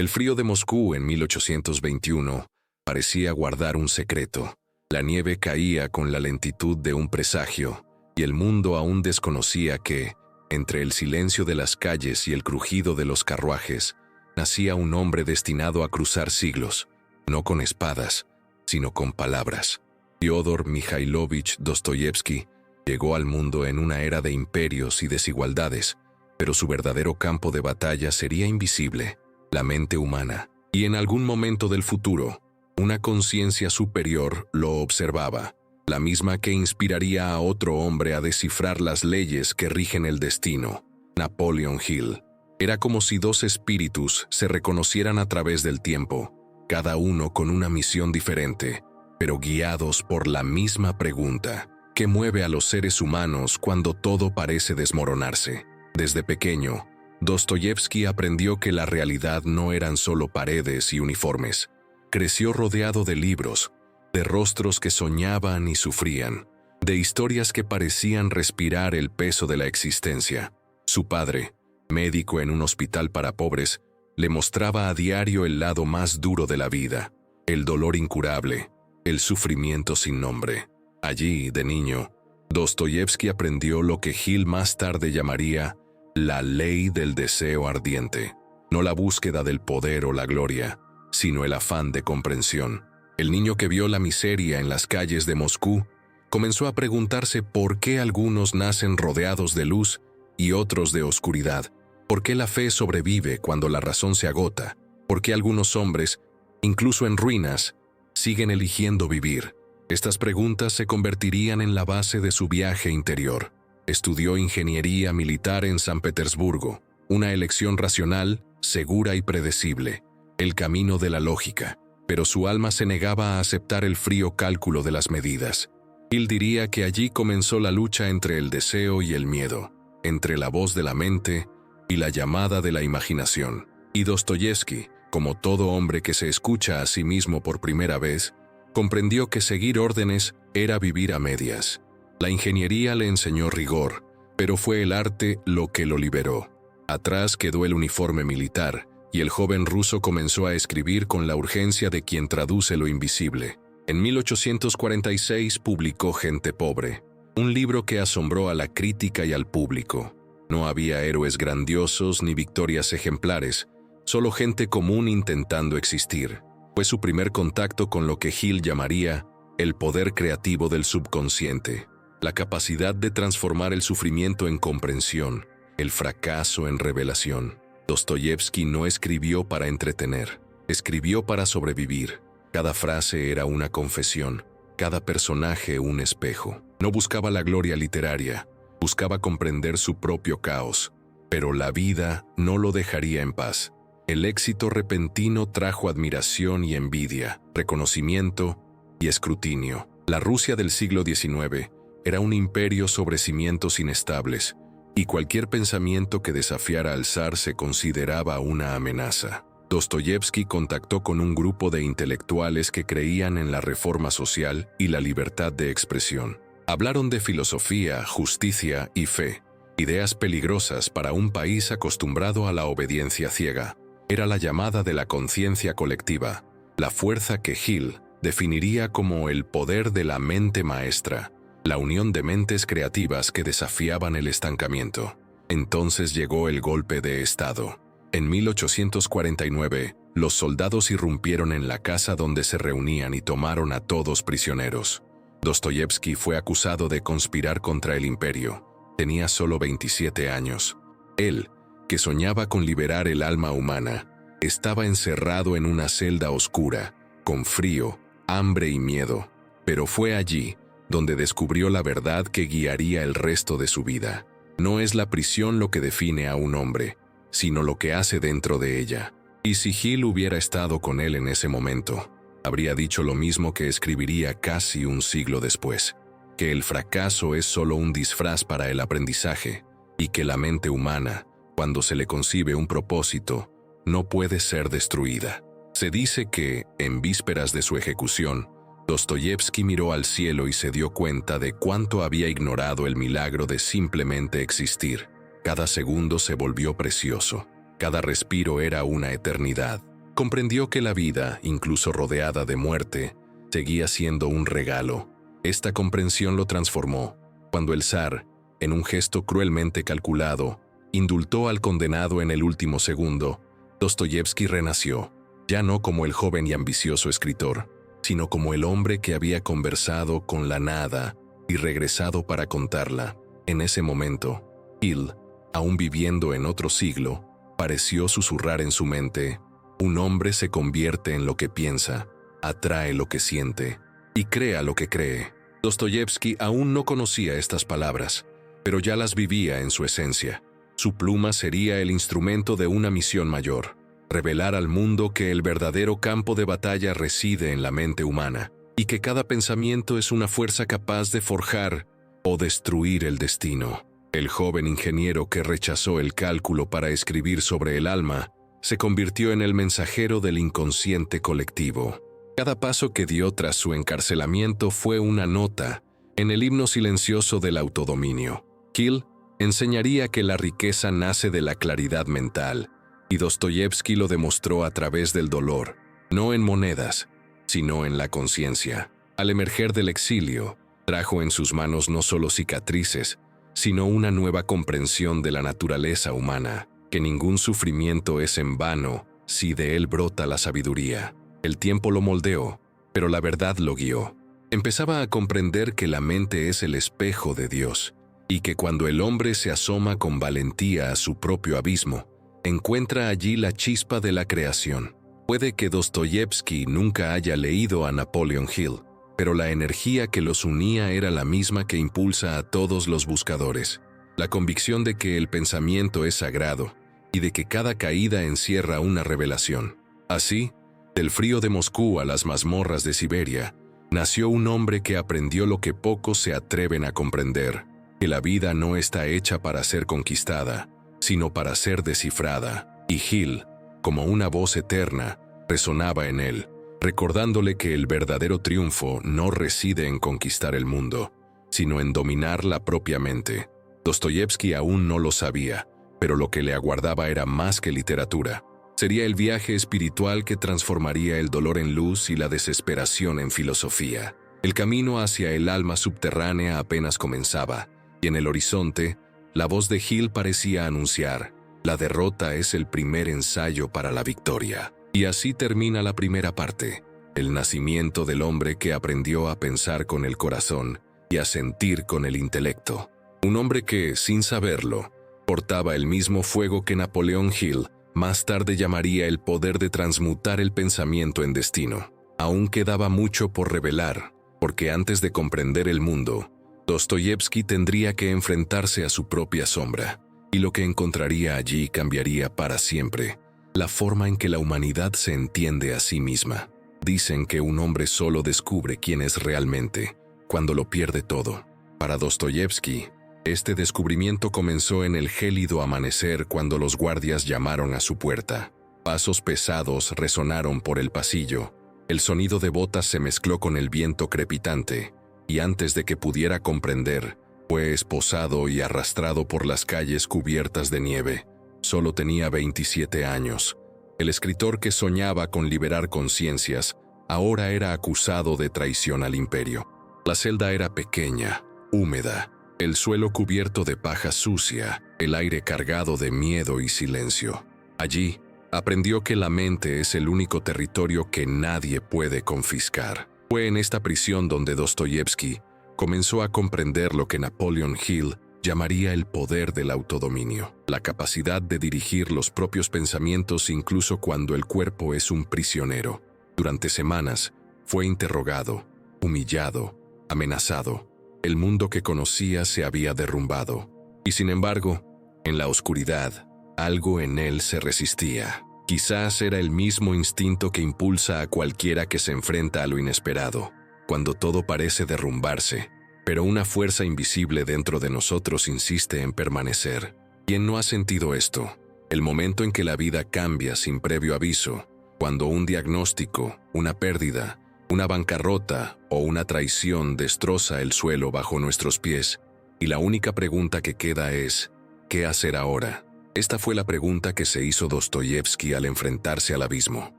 El frío de Moscú en 1821 parecía guardar un secreto. La nieve caía con la lentitud de un presagio, y el mundo aún desconocía que, entre el silencio de las calles y el crujido de los carruajes, nacía un hombre destinado a cruzar siglos, no con espadas, sino con palabras. Fyodor Mikhailovich Dostoyevsky llegó al mundo en una era de imperios y desigualdades, pero su verdadero campo de batalla sería invisible, la mente humana. Y en algún momento del futuro, una conciencia superior lo observaba, la misma que inspiraría a otro hombre a descifrar las leyes que rigen el destino, Napoleon Hill. Era como si dos espíritus se reconocieran a través del tiempo, cada uno con una misión diferente, pero guiados por la misma pregunta, ¿qué mueve a los seres humanos cuando todo parece desmoronarse? Desde pequeño, Dostoyevsky aprendió que la realidad no eran solo paredes y uniformes. Creció rodeado de libros, de rostros que soñaban y sufrían, de historias que parecían respirar el peso de la existencia. Su padre, médico en un hospital para pobres, le mostraba a diario el lado más duro de la vida, el dolor incurable, el sufrimiento sin nombre. Allí, de niño, Dostoyevsky aprendió lo que Hill más tarde llamaría la ley del deseo ardiente. No la búsqueda del poder o la gloria, sino el afán de comprensión. El niño que vio la miseria en las calles de Moscú comenzó a preguntarse por qué algunos nacen rodeados de luz y otros de oscuridad. ¿Por qué la fe sobrevive cuando la razón se agota? ¿Por qué algunos hombres, incluso en ruinas, siguen eligiendo vivir? Estas preguntas se convertirían en la base de su viaje interior. Estudió ingeniería militar en San Petersburgo, una elección racional, segura y predecible, el camino de la lógica, pero su alma se negaba a aceptar el frío cálculo de las medidas. Hill diría que allí comenzó la lucha entre el deseo y el miedo, entre la voz de la mente y la llamada de la imaginación. Y Dostoyevsky, como todo hombre que se escucha a sí mismo por primera vez, comprendió que seguir órdenes era vivir a medias. La ingeniería le enseñó rigor, pero fue el arte lo que lo liberó. Atrás quedó el uniforme militar, y el joven ruso comenzó a escribir con la urgencia de quien traduce lo invisible. En 1846 publicó Gente Pobre, un libro que asombró a la crítica y al público. No había héroes grandiosos ni victorias ejemplares, solo gente común intentando existir. Fue su primer contacto con lo que Hill llamaría el poder creativo del subconsciente, la capacidad de transformar el sufrimiento en comprensión, el fracaso en revelación. Dostoyevsky no escribió para entretener, escribió para sobrevivir. Cada frase era una confesión, cada personaje un espejo. No buscaba la gloria literaria, buscaba comprender su propio caos, pero la vida no lo dejaría en paz. El éxito repentino trajo admiración y envidia, reconocimiento y escrutinio. La Rusia del siglo XIX era un imperio sobre cimientos inestables, y cualquier pensamiento que desafiara al zar se consideraba una amenaza. Dostoyevsky contactó con un grupo de intelectuales que creían en la reforma social y la libertad de expresión. Hablaron de filosofía, justicia y fe, ideas peligrosas para un país acostumbrado a la obediencia ciega. Era la llamada de la conciencia colectiva, la fuerza que Hill definiría como el poder de la mente maestra, la unión de mentes creativas que desafiaban el estancamiento. Entonces llegó el golpe de Estado. En 1849, los soldados irrumpieron en la casa donde se reunían y tomaron a todos prisioneros. Dostoyevsky fue acusado de conspirar contra el imperio. Tenía solo 27 años. Él, que soñaba con liberar el alma humana, estaba encerrado en una celda oscura, con frío, hambre y miedo. Pero fue allí donde descubrió la verdad que guiaría el resto de su vida. No es la prisión lo que define a un hombre, sino lo que hace dentro de ella. Y si Hill hubiera estado con él en ese momento, habría dicho lo mismo que escribiría casi un siglo después, que el fracaso es solo un disfraz para el aprendizaje, y que la mente humana, cuando se le concibe un propósito, no puede ser destruida. Se dice que, en vísperas de su ejecución, Dostoyevsky miró al cielo y se dio cuenta de cuánto había ignorado el milagro de simplemente existir. Cada segundo se volvió precioso, cada respiro era una eternidad. comprendió que la vida, incluso rodeada de muerte, seguía siendo un regalo. Esta comprensión lo transformó cuando el zar, en un gesto cruelmente calculado, indultó al condenado en el último segundo. Dostoyevski renació, ya no como el joven y ambicioso escritor, sino como el hombre que había conversado con la nada y regresado para contarla. En ese momento, Hill, aún viviendo en otro siglo, pareció susurrar en su mente: un hombre se convierte en lo que piensa, atrae lo que siente y crea lo que cree. Dostoyevski aún no conocía estas palabras, pero ya las vivía en su esencia. Su pluma sería el instrumento de una misión mayor: revelar al mundo que el verdadero campo de batalla reside en la mente humana, y que cada pensamiento es una fuerza capaz de forjar o destruir el destino. El joven ingeniero que rechazó el cálculo para escribir sobre el alma se convirtió en el mensajero del inconsciente colectivo. Cada paso que dio tras su encarcelamiento fue una nota en el himno silencioso del autodominio. Hill enseñaría que la riqueza nace de la claridad mental, y Dostoyevski lo demostró a través del dolor, no en monedas, sino en la conciencia. Al emerger del exilio, trajo en sus manos no solo cicatrices, sino una nueva comprensión de la naturaleza humana, que ningún sufrimiento es en vano si de él brota la sabiduría. El tiempo lo moldeó, pero la verdad lo guió. Empezaba a comprender que la mente es el espejo de Dios, y que cuando el hombre se asoma con valentía a su propio abismo, encuentra allí la chispa de la creación. Puede que Dostoyevski nunca haya leído a Napoleon Hill, pero la energía que los unía era la misma que impulsa a todos los buscadores: la convicción de que el pensamiento es sagrado y de que cada caída encierra una revelación. Así, del frío de Moscú a las mazmorras de Siberia, nació un hombre que aprendió lo que pocos se atreven a comprender: que la vida no está hecha para ser conquistada, sino para ser descifrada. Y Hill, como una voz eterna, resonaba en él, recordándole que el verdadero triunfo no reside en conquistar el mundo, sino en dominar la propia mente. Dostoyevski aún no lo sabía, pero lo que le aguardaba era más que literatura. Sería el viaje espiritual que transformaría el dolor en luz y la desesperación en filosofía. El camino hacia el alma subterránea apenas comenzaba, y en el horizonte, la voz de Hill parecía anunciar: la derrota es el primer ensayo para la victoria. Y así termina la primera parte, el nacimiento del hombre que aprendió a pensar con el corazón y a sentir con el intelecto. Un hombre que, sin saberlo, portaba el mismo fuego que Napoleón Hill más tarde llamaría el poder de transmutar el pensamiento en destino. Aún quedaba mucho por revelar, porque antes de comprender el mundo, Dostoyevski tendría que enfrentarse a su propia sombra, y lo que encontraría allí cambiaría para siempre la forma en que la humanidad se entiende a sí misma. Dicen que un hombre solo descubre quién es realmente cuando lo pierde todo. Para Dostoyevski, este descubrimiento comenzó en el gélido amanecer cuando los guardias llamaron a su puerta. Pasos pesados resonaron por el pasillo, el sonido de botas se mezcló con el viento crepitante, y antes de que pudiera comprender, fue esposado y arrastrado por las calles cubiertas de nieve. Solo tenía 27 años. El escritor que soñaba con liberar conciencias ahora era acusado de traición al imperio. La celda era pequeña, húmeda, el suelo cubierto de paja sucia, el aire cargado de miedo y silencio. Allí, aprendió que la mente es el único territorio que nadie puede confiscar. Fue en esta prisión donde Dostoyevski comenzó a comprender lo que Napoleon Hill llamaría el poder del autodominio, la capacidad de dirigir los propios pensamientos incluso cuando el cuerpo es un prisionero. Durante semanas, fue interrogado, humillado, amenazado. El mundo que conocía se había derrumbado, y sin embargo, en la oscuridad, algo en él se resistía. Quizás era el mismo instinto que impulsa a cualquiera que se enfrenta a lo inesperado, cuando todo parece derrumbarse. Pero una fuerza invisible dentro de nosotros insiste en permanecer. ¿Quién no ha sentido esto? El momento en que la vida cambia sin previo aviso, cuando un diagnóstico, una pérdida, una bancarrota o una traición destroza el suelo bajo nuestros pies, y la única pregunta que queda es: ¿qué hacer ahora? Esta fue la pregunta que se hizo Dostoyevski al enfrentarse al abismo.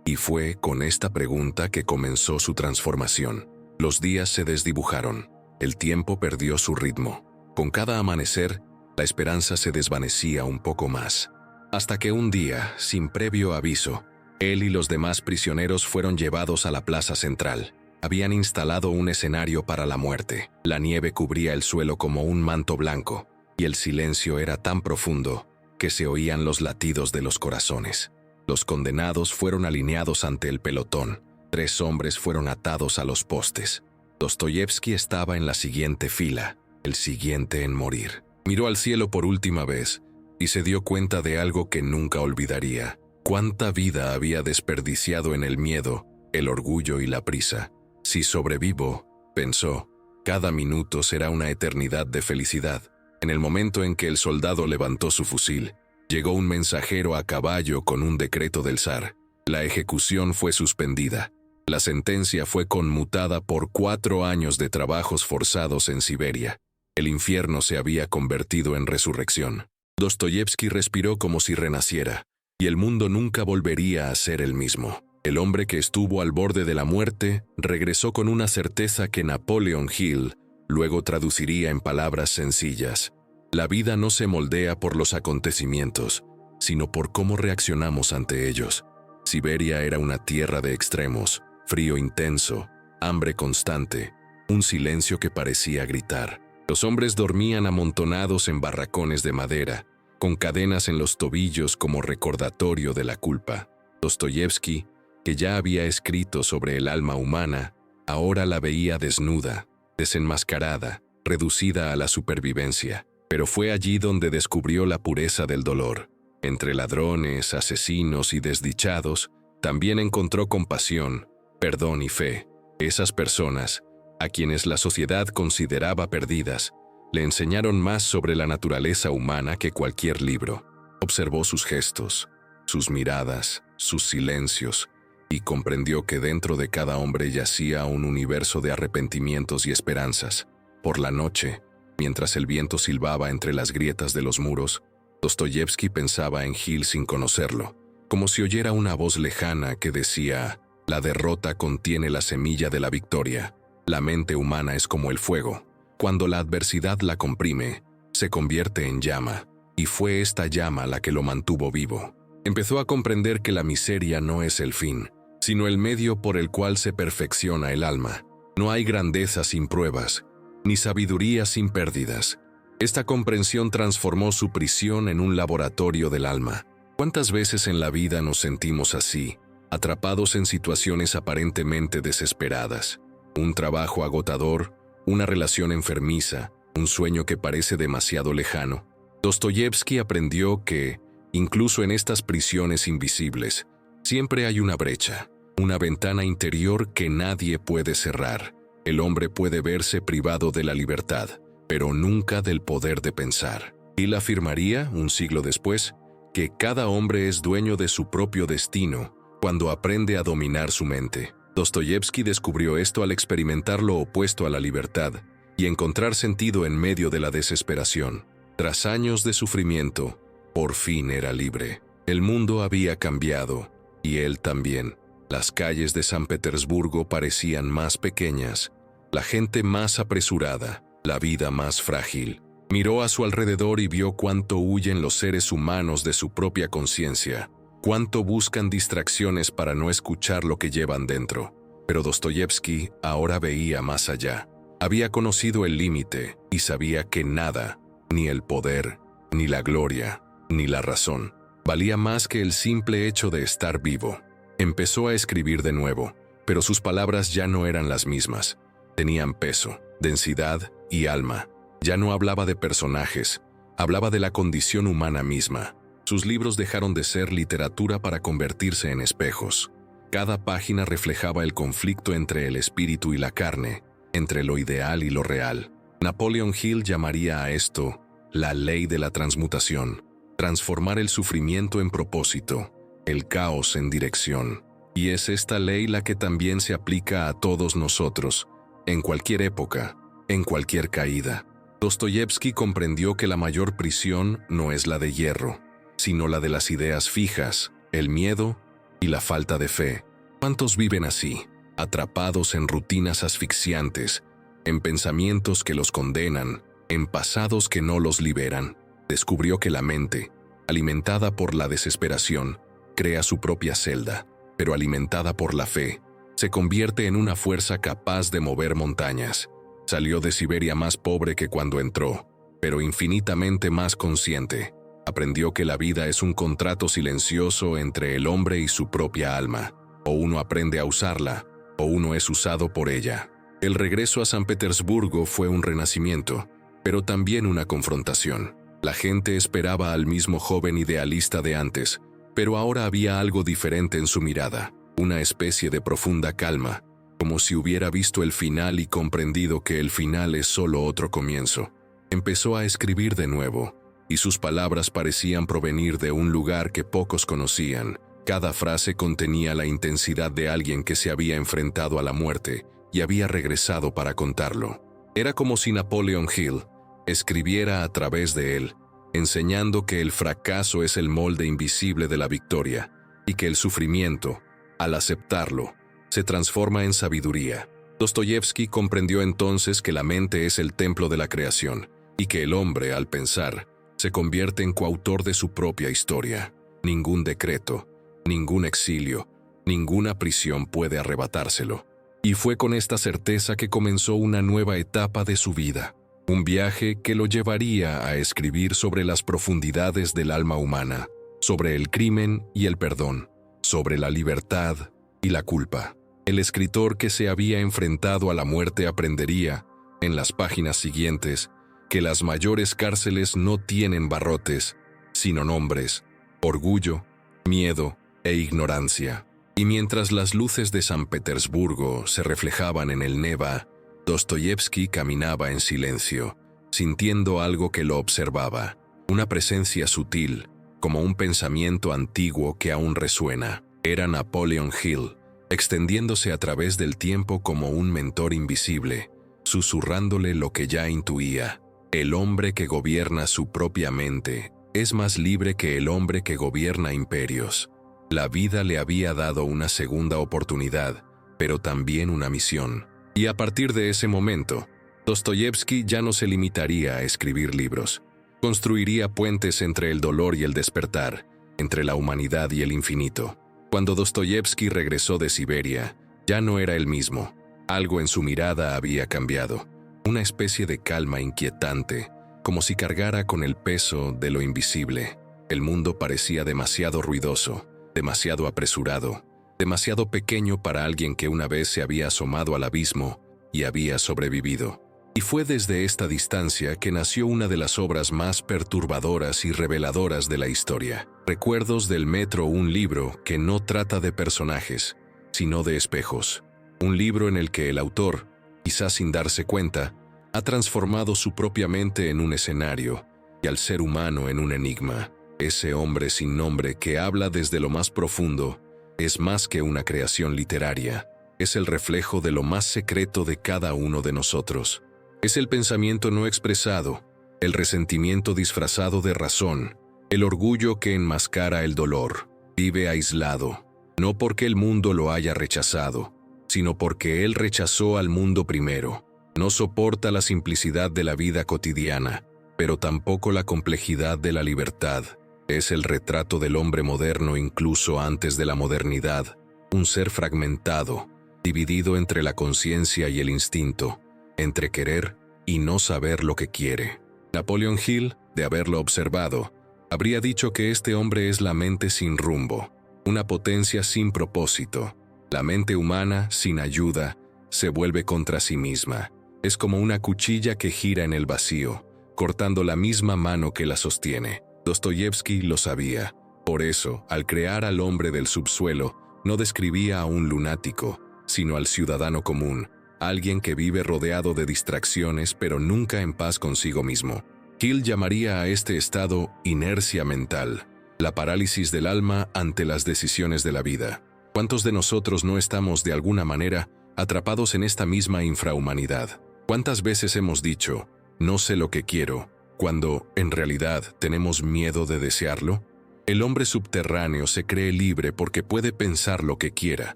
Y fue con esta pregunta que comenzó su transformación. Los días se desdibujaron. El tiempo perdió su ritmo. Con cada amanecer, la esperanza se desvanecía un poco más. Hasta que un día, sin previo aviso, él y los demás prisioneros fueron llevados a la plaza central. Habían instalado un escenario para la muerte. La nieve cubría el suelo como un manto blanco, y el silencio era tan profundo que se oían los latidos de los corazones. Los condenados fueron alineados ante el pelotón. 3 hombres fueron atados a los postes. Dostoyevski estaba en la siguiente fila, el siguiente en morir. Miró al cielo por última vez y se dio cuenta de algo que nunca olvidaría. Cuánta vida había desperdiciado en el miedo, el orgullo y la prisa. Si sobrevivo, pensó, cada minuto será una eternidad de felicidad. En el momento en que el soldado levantó su fusil, llegó un mensajero a caballo con un decreto del zar. La ejecución fue suspendida. La sentencia fue conmutada por 4 años de trabajos forzados en Siberia. El infierno se había convertido en resurrección. Dostoyevski respiró como si renaciera, y el mundo nunca volvería a ser el mismo. El hombre que estuvo al borde de la muerte regresó con una certeza que Napoleon Hill luego traduciría en palabras sencillas. La vida no se moldea por los acontecimientos, sino por cómo reaccionamos ante ellos. Siberia era una tierra de extremos, frío intenso, hambre constante, un silencio que parecía gritar. Los hombres dormían amontonados en barracones de madera, con cadenas en los tobillos como recordatorio de la culpa. Dostoyevski, que ya había escrito sobre el alma humana, ahora la veía desnuda, desenmascarada, reducida a la supervivencia. Pero fue allí donde descubrió la pureza del dolor. Entre ladrones, asesinos y desdichados, también encontró compasión, perdón y fe. Esas personas, a quienes la sociedad consideraba perdidas, le enseñaron más sobre la naturaleza humana que cualquier libro. Observó sus gestos, sus miradas, sus silencios, y comprendió que dentro de cada hombre yacía un universo de arrepentimientos y esperanzas. Por la noche, mientras el viento silbaba entre las grietas de los muros, Dostoyevski pensaba en Hill sin conocerlo, como si oyera una voz lejana que decía: «La derrota contiene la semilla de la victoria. La mente humana es como el fuego. Cuando la adversidad la comprime, se convierte en llama, y fue esta llama la que lo mantuvo vivo». Empezó a comprender que la miseria no es el fin, sino el medio por el cual se perfecciona el alma. No hay grandeza sin pruebas, ni sabiduría sin pérdidas. Esta comprensión transformó su prisión en un laboratorio del alma. ¿Cuántas veces en la vida nos sentimos así, atrapados en situaciones aparentemente desesperadas? Un trabajo agotador, una relación enfermiza, un sueño que parece demasiado lejano. Dostoyevski aprendió que, incluso en estas prisiones invisibles, siempre hay una brecha, una ventana interior que nadie puede cerrar. El hombre puede verse privado de la libertad, pero nunca del poder de pensar. Él afirmaría, un siglo después, que cada hombre es dueño de su propio destino cuando aprende a dominar su mente. Dostoyevski descubrió esto al experimentar lo opuesto a la libertad y encontrar sentido en medio de la desesperación. Tras años de sufrimiento, por fin era libre. El mundo había cambiado, y él también. Las calles de San Petersburgo parecían más pequeñas, la gente más apresurada, la vida más frágil. Miró a su alrededor y vio cuánto huyen los seres humanos de su propia conciencia, cuánto buscan distracciones para no escuchar lo que llevan dentro. Pero Dostoyevski ahora veía más allá. Había conocido el límite y sabía que nada, ni el poder, ni la gloria, ni la razón, valía más que el simple hecho de estar vivo. Empezó a escribir de nuevo, pero sus palabras ya no eran las mismas. Tenían peso, densidad y alma. Ya no hablaba de personajes, hablaba de la condición humana misma. Sus libros dejaron de ser literatura para convertirse en espejos. Cada página reflejaba el conflicto entre el espíritu y la carne, entre lo ideal y lo real. Napoleon Hill llamaría a esto la ley de la transmutación, transformar el sufrimiento en propósito, el caos en dirección. Y es esta ley la que también se aplica a todos nosotros, en cualquier época, en cualquier caída. Dostoyevski comprendió que la mayor prisión no es la de hierro, sino la de las ideas fijas, el miedo y la falta de fe. ¿Cuántos viven así, atrapados en rutinas asfixiantes, en pensamientos que los condenan, en pasados que no los liberan? Descubrió que la mente, alimentada por la desesperación, crea su propia celda, pero alimentada por la fe, se convierte en una fuerza capaz de mover montañas. Salió de Siberia más pobre que cuando entró, pero infinitamente más consciente. Aprendió que la vida es un contrato silencioso entre el hombre y su propia alma. O uno aprende a usarla, o uno es usado por ella. El regreso a San Petersburgo fue un renacimiento, pero también una confrontación. La gente esperaba al mismo joven idealista de antes, pero ahora había algo diferente en su mirada, una especie de profunda calma, como si hubiera visto el final y comprendido que el final es solo otro comienzo. Empezó a escribir de nuevo, y sus palabras parecían provenir de un lugar que pocos conocían. Cada frase contenía la intensidad de alguien que se había enfrentado a la muerte y había regresado para contarlo. Era como si Napoleon Hill escribiera a través de él, enseñando que el fracaso es el molde invisible de la victoria y que el sufrimiento, al aceptarlo, se transforma en sabiduría. Dostoyevsky comprendió entonces que la mente es el templo de la creación y que el hombre, al pensar, se convierte en coautor de su propia historia. Ningún decreto, ningún exilio, ninguna prisión puede arrebatárselo. Y fue con esta certeza que comenzó una nueva etapa de su vida. Un viaje que lo llevaría a escribir sobre las profundidades del alma humana, sobre el crimen y el perdón, sobre la libertad y la culpa. El escritor que se había enfrentado a la muerte aprendería, en las páginas siguientes, que las mayores cárceles no tienen barrotes, sino nombres, orgullo, miedo e ignorancia. Y mientras las luces de San Petersburgo se reflejaban en el Neva, Dostoyevsky caminaba en silencio, sintiendo algo que lo observaba, una presencia sutil, como un pensamiento antiguo que aún resuena. Era Napoleon Hill, extendiéndose a través del tiempo como un mentor invisible, susurrándole lo que ya intuía. El hombre que gobierna su propia mente es más libre que el hombre que gobierna imperios. La vida le había dado una segunda oportunidad, pero también una misión. Y a partir de ese momento, Dostoyevsky ya no se limitaría a escribir libros. Construiría puentes entre el dolor y el despertar, entre la humanidad y el infinito. Cuando Dostoyevsky regresó de Siberia, ya no era el mismo. Algo en su mirada había cambiado. Una especie de calma inquietante, como si cargara con el peso de lo invisible. El mundo parecía demasiado ruidoso, demasiado apresurado, demasiado pequeño para alguien que una vez se había asomado al abismo y había sobrevivido. Y fue desde esta distancia que nació una de las obras más perturbadoras y reveladoras de la historia. Recuerdos del Metro, un libro que no trata de personajes, sino de espejos. Un libro en el que el autor, quizás sin darse cuenta, ha transformado su propia mente en un escenario y al ser humano en un enigma. Ese hombre sin nombre que habla desde lo más profundo es más que una creación literaria. Es el reflejo de lo más secreto de cada uno de nosotros. Es el pensamiento no expresado, el resentimiento disfrazado de razón, el orgullo que enmascara el dolor. Vive aislado, no porque el mundo lo haya rechazado, sino porque él rechazó al mundo primero. No soporta la simplicidad de la vida cotidiana, pero tampoco la complejidad de la libertad. Es el retrato del hombre moderno incluso antes de la modernidad, un ser fragmentado, dividido entre la conciencia y el instinto, entre querer y no saber lo que quiere. Napoleon Hill, de haberlo observado, habría dicho que este hombre es la mente sin rumbo, una potencia sin propósito. La mente humana, sin ayuda, se vuelve contra sí misma. Es como una cuchilla que gira en el vacío, cortando la misma mano que la sostiene. Dostoyevsky lo sabía. Por eso, al crear al hombre del subsuelo, no describía a un lunático, sino al ciudadano común, alguien que vive rodeado de distracciones pero nunca en paz consigo mismo. Hill llamaría a este estado inercia mental, la parálisis del alma ante las decisiones de la vida. ¿Cuántos de nosotros no estamos de alguna manera atrapados en esta misma infrahumanidad? ¿Cuántas veces hemos dicho, no sé lo que quiero, cuando, en realidad, tenemos miedo de desearlo? El hombre subterráneo se cree libre porque puede pensar lo que quiera,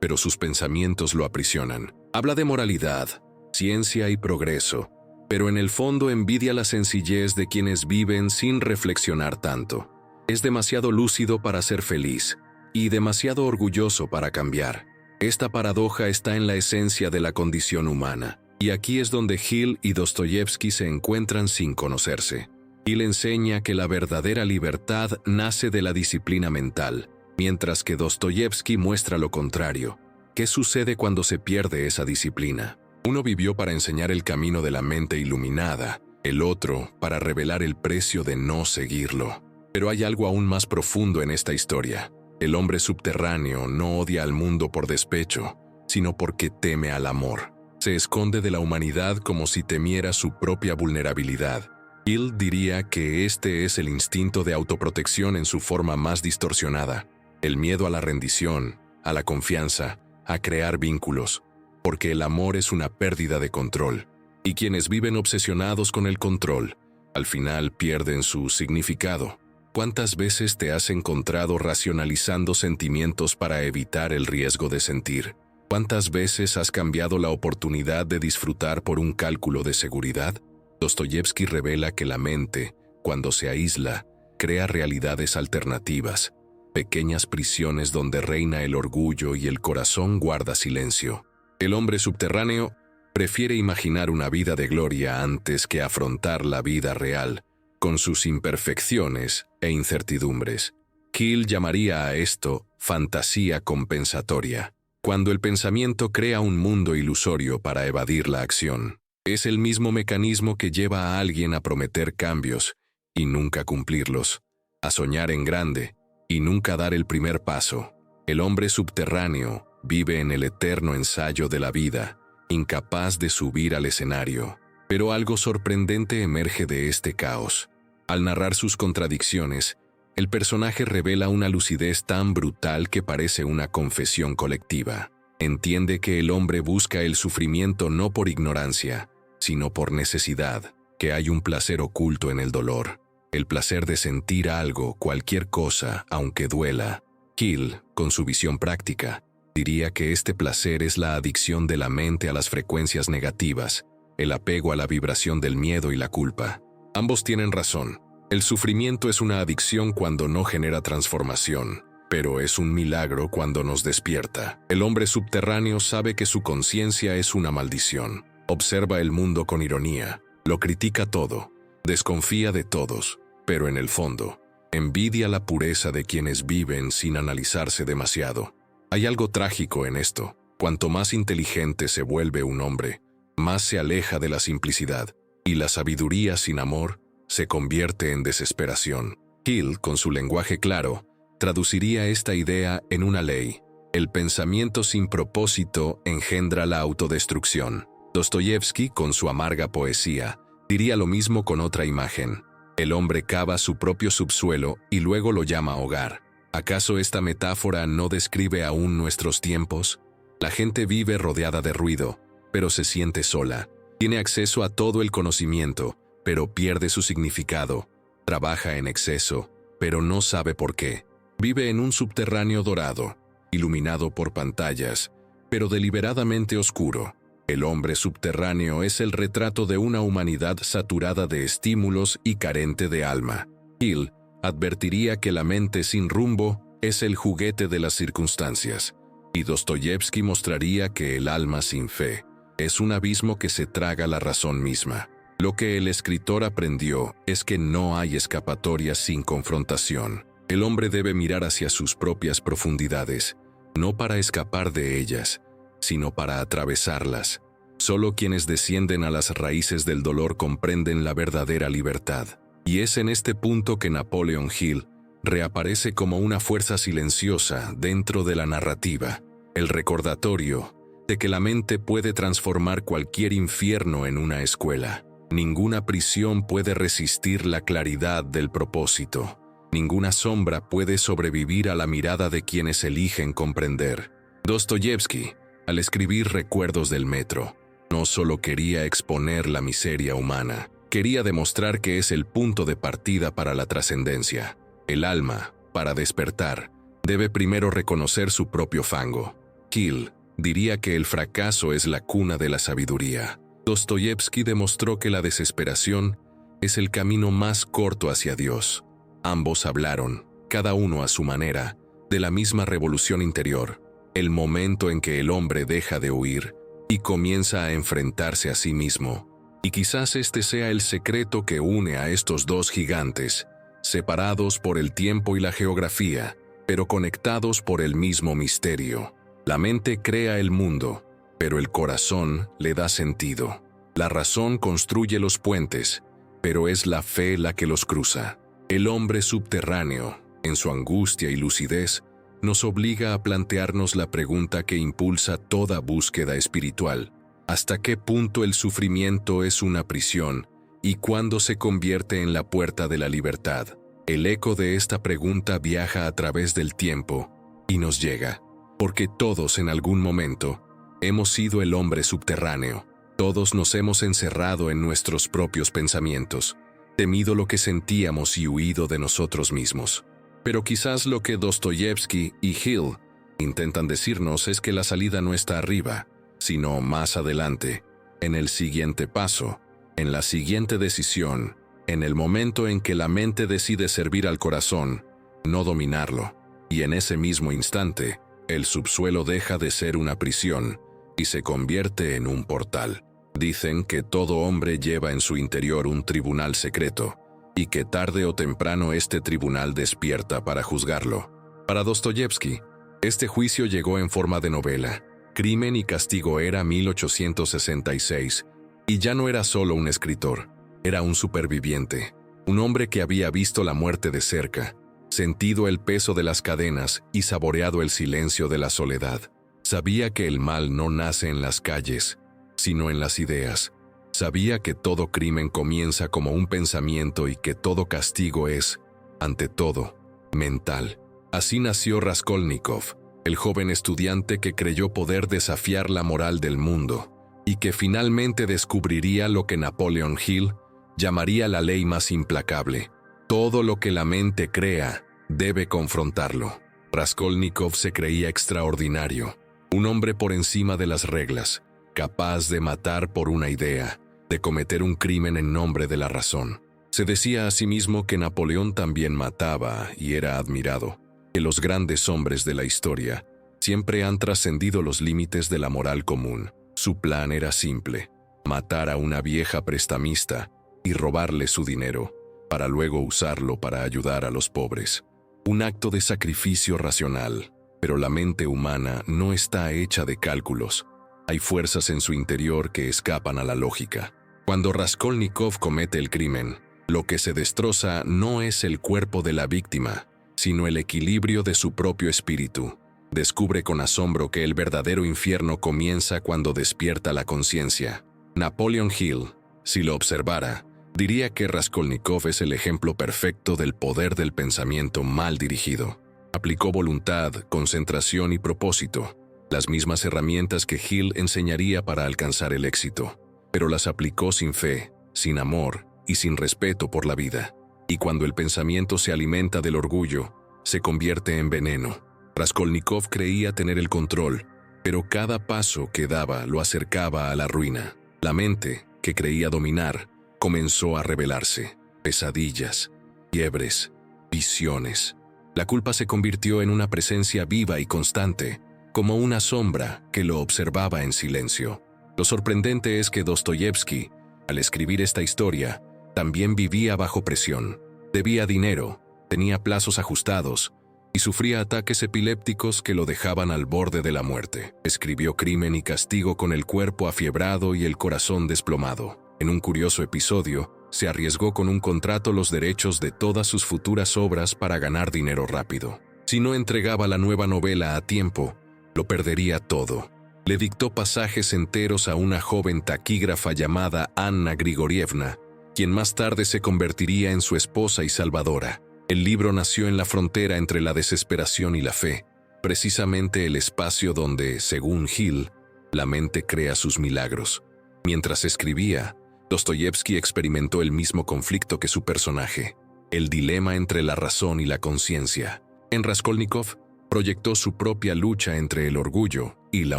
pero sus pensamientos lo aprisionan. Habla de moralidad, ciencia y progreso, pero en el fondo envidia la sencillez de quienes viven sin reflexionar tanto. Es demasiado lúcido para ser feliz y demasiado orgulloso para cambiar. Esta paradoja está en la esencia de la condición humana, y aquí es donde Hill y Dostoyevsky se encuentran sin conocerse. Hill enseña que la verdadera libertad nace de la disciplina mental, mientras que Dostoyevsky muestra lo contrario. ¿Qué sucede cuando se pierde esa disciplina? Uno vivió para enseñar el camino de la mente iluminada, el otro para revelar el precio de no seguirlo. Pero hay algo aún más profundo en esta historia. El hombre subterráneo no odia al mundo por despecho, sino porque teme al amor. Se esconde de la humanidad como si temiera su propia vulnerabilidad. Hill diría que este es el instinto de autoprotección en su forma más distorsionada. El miedo a la rendición, a la confianza, a crear vínculos, porque el amor es una pérdida de control. Y quienes viven obsesionados con el control, al final pierden su significado. ¿Cuántas veces te has encontrado racionalizando sentimientos para evitar el riesgo de sentir? ¿Cuántas veces has cambiado la oportunidad de disfrutar por un cálculo de seguridad? Dostoyevsky revela que la mente, cuando se aísla, crea realidades alternativas, pequeñas prisiones donde reina el orgullo y el corazón guarda silencio. El hombre subterráneo prefiere imaginar una vida de gloria antes que afrontar la vida real, con sus imperfecciones e incertidumbres. Hill llamaría a esto fantasía compensatoria, cuando el pensamiento crea un mundo ilusorio para evadir la acción. Es el mismo mecanismo que lleva a alguien a prometer cambios y nunca cumplirlos, a soñar en grande y nunca dar el primer paso. El hombre subterráneo vive en el eterno ensayo de la vida, incapaz de subir al escenario. Pero algo sorprendente emerge de este caos. Al narrar sus contradicciones, el personaje revela una lucidez tan brutal que parece una confesión colectiva. Entiende que el hombre busca el sufrimiento no por ignorancia, sino por necesidad, que hay un placer oculto en el dolor, el placer de sentir algo, cualquier cosa, aunque duela. Hill, con su visión práctica, diría que este placer es la adicción de la mente a las frecuencias negativas, el apego a la vibración del miedo y la culpa. Ambos tienen razón. El sufrimiento es una adicción cuando no genera transformación, pero es un milagro cuando nos despierta. El hombre subterráneo sabe que su conciencia es una maldición. Observa el mundo con ironía, lo critica todo, desconfía de todos, pero en el fondo, envidia la pureza de quienes viven sin analizarse demasiado. Hay algo trágico en esto. Cuanto más inteligente se vuelve un hombre, más se aleja de la simplicidad, y la sabiduría sin amor se convierte en desesperación. Hill, con su lenguaje claro, traduciría esta idea en una ley. El pensamiento sin propósito engendra la autodestrucción. Dostoyevsky, con su amarga poesía, diría lo mismo con otra imagen. El hombre cava su propio subsuelo y luego lo llama hogar. ¿Acaso esta metáfora no describe aún nuestros tiempos? La gente vive rodeada de ruido, pero se siente sola. Tiene acceso a todo el conocimiento, pero pierde su significado. Trabaja en exceso, pero no sabe por qué. Vive en un subterráneo dorado, iluminado por pantallas, pero deliberadamente oscuro. El hombre subterráneo es el retrato de una humanidad saturada de estímulos y carente de alma. Hill advertiría que la mente sin rumbo es el juguete de las circunstancias, y Dostoyevsky mostraría que el alma sin fe es un abismo que se traga la razón misma. Lo que el escritor aprendió es que no hay escapatoria sin confrontación. El hombre debe mirar hacia sus propias profundidades, no para escapar de ellas, sino para atravesarlas. Solo quienes descienden a las raíces del dolor comprenden la verdadera libertad. Y es en este punto que Napoleon Hill reaparece como una fuerza silenciosa dentro de la narrativa, el recordatorio de que la mente puede transformar cualquier infierno en una escuela. Ninguna prisión puede resistir la claridad del propósito. Ninguna sombra puede sobrevivir a la mirada de quienes eligen comprender. Dostoyevsky, al escribir Recuerdos del metro, no solo quería exponer la miseria humana, quería demostrar que es el punto de partida para la trascendencia. El alma, para despertar, debe primero reconocer su propio fango. Hill diría que el fracaso es la cuna de la sabiduría. Dostoyevsky demostró que la desesperación es el camino más corto hacia Dios. Ambos hablaron, cada uno a su manera, de la misma revolución interior, el momento en que el hombre deja de huir y comienza a enfrentarse a sí mismo. Y quizás este sea el secreto que une a estos dos gigantes, separados por el tiempo y la geografía, pero conectados por el mismo misterio. La mente crea el mundo, pero el corazón le da sentido. La razón construye los puentes, pero es la fe la que los cruza. El hombre subterráneo, en su angustia y lucidez, nos obliga a plantearnos la pregunta que impulsa toda búsqueda espiritual. ¿Hasta qué punto el sufrimiento es una prisión y cuándo se convierte en la puerta de la libertad? El eco de esta pregunta viaja a través del tiempo y nos llega, porque todos en algún momento hemos sido el hombre subterráneo. Todos nos hemos encerrado en nuestros propios pensamientos, temido lo que sentíamos y huido de nosotros mismos. Pero quizás lo que Dostoyevsky y Hill intentan decirnos es que la salida no está arriba, sino más adelante, en el siguiente paso, en la siguiente decisión, en el momento en que la mente decide servir al corazón, no dominarlo, y en ese mismo instante, el subsuelo deja de ser una prisión y se convierte en un portal. Dicen que todo hombre lleva en su interior un tribunal secreto, y que tarde o temprano este tribunal despierta para juzgarlo. Para Dostoyevsky, este juicio llegó en forma de novela. Crimen y Castigo era 1866, y ya no era solo un escritor, era un superviviente, un hombre que había visto la muerte de cerca, sentido el peso de las cadenas y saboreado el silencio de la soledad. Sabía que el mal no nace en las calles, sino en las ideas. Sabía que todo crimen comienza como un pensamiento y que todo castigo es, ante todo, mental. Así nació Raskolnikov, el joven estudiante que creyó poder desafiar la moral del mundo y que finalmente descubriría lo que Napoleon Hill llamaría la ley más implacable. Todo lo que la mente crea debe confrontarlo. Raskolnikov se creía extraordinario, un hombre por encima de las reglas, capaz de matar por una idea, de cometer un crimen en nombre de la razón. Se decía a sí mismo que Napoleón también mataba y era admirado, que los grandes hombres de la historia siempre han trascendido los límites de la moral común. Su plan era simple: matar a una vieja prestamista y robarle su dinero, para luego usarlo para ayudar a los pobres. Un acto de sacrificio racional, pero la mente humana no está hecha de cálculos. Hay fuerzas en su interior que escapan a la lógica. Cuando Raskolnikov comete el crimen, lo que se destroza no es el cuerpo de la víctima, sino el equilibrio de su propio espíritu. Descubre con asombro que el verdadero infierno comienza cuando despierta la conciencia. Napoleon Hill, si lo observara, diría que Raskolnikov es el ejemplo perfecto del poder del pensamiento mal dirigido. Aplicó voluntad, concentración y propósito, las mismas herramientas que Hill enseñaría para alcanzar el éxito, pero las aplicó sin fe, sin amor y sin respeto por la vida. Y cuando el pensamiento se alimenta del orgullo, se convierte en veneno. Raskolnikov creía tener el control, pero cada paso que daba lo acercaba a la ruina. La mente, que creía dominar, comenzó a rebelarse. Pesadillas, fiebres, visiones. La culpa se convirtió en una presencia viva y constante, como una sombra que lo observaba en silencio. Lo sorprendente es que Dostoyevsky, al escribir esta historia, también vivía bajo presión. Debía dinero, tenía plazos ajustados y sufría ataques epilépticos que lo dejaban al borde de la muerte. Escribió Crimen y Castigo con el cuerpo afiebrado y el corazón desplomado. En un curioso episodio, se arriesgó con un contrato los derechos de todas sus futuras obras para ganar dinero rápido. Si no entregaba la nueva novela a tiempo, lo perdería todo. Le dictó pasajes enteros a una joven taquígrafa llamada Anna Grigorievna, quien más tarde se convertiría en su esposa y salvadora. El libro nació en la frontera entre la desesperación y la fe, precisamente el espacio donde, según Hill, la mente crea sus milagros. Mientras escribía, Dostoyevsky experimentó el mismo conflicto que su personaje, el dilema entre la razón y la conciencia. En Raskolnikov proyectó su propia lucha entre el orgullo y la